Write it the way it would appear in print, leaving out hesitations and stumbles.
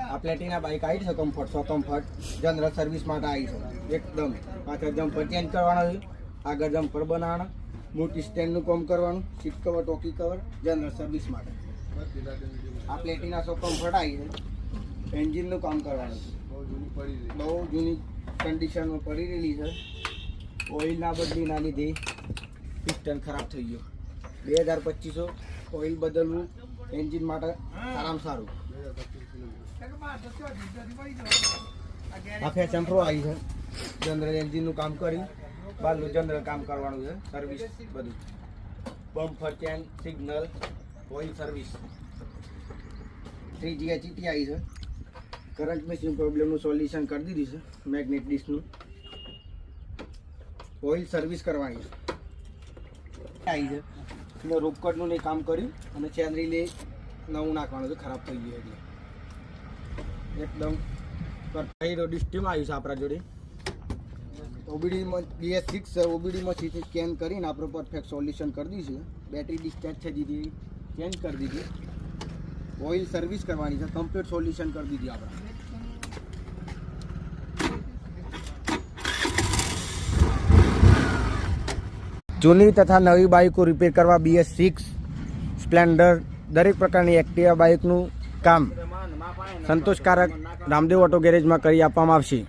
આ Platina bike આવી છે કમ્ફર્ટ 100 કમ્ફર્ટ જનરલ સર્વિસ માટે આવી છે એકદમ પાછળ જમ્પર ચેન્જ કરવાનો છે આગળ જમ્પર બનાવવાનો મોટી સ્ટેન્ડનું કામ કરવાનું seat cover talkie cover general service માટે આ પ્લેટિના 100 કમ્ફર્ટ આવી છે એન્જિનનું કામ કરવાનું છે બહુ જૂની કન્ડિશનમાં પડી રહેલી છે ઓઇલ ના બદલીના લીધે પિસ્ટન ખરાબ થઈ ગયો 2200 ઓઇલ બદલવું એન્જિન માટે સારામાં સારું આ ફેશન પ્રો આવી છે જનરલ એન્જિનનું કામ કરી બહારનું જનરલ કામ કરવાનું છે સર્વિસ બધું bumper chain signal oil service 3G HET આવી છે કરંટ મશીન પ્રોબ્લેમનું સોલ્યુશન કરી દીધું છે મેગ્નેટ ડિસ્કનું ઓઇલ સર્વિસ કરવાની છે આવી છે મેં રોકડનું નહીં કામ કર્યું અને ચેન રિલે નવું નાખવાનું છે ખરાબ થઈ ગયું એટલે એકદમ પરફેક્ટ ડિસ્ટીમ આવ્યું છે આપણા જોડે ઓબીડીમાં BS6 છે ઓબીડીમાં સીધી સ્કેન કરીને આપણે પરફેક્ટ સોલ્યુશન કરી દીધું છે બેટરી ડિસ્ચાર્જ છે દીધી ચેન્જ કરી દીધી ઓઇલ સર્વિસ કરવાની છે કમ્પ્લીટ સોલ્યુશન કરી દીધી આપણે જૂની તથા નવી બાઇકો રિપેર કરવા BS6 સ્પ્લેન્ડર દરેક પ્રકારની એક્ટિવા બાઇકનું કામ સંતોષકારક રામદેવ ઓટો ગેરેજમાં કરી આપવામાં આવશે।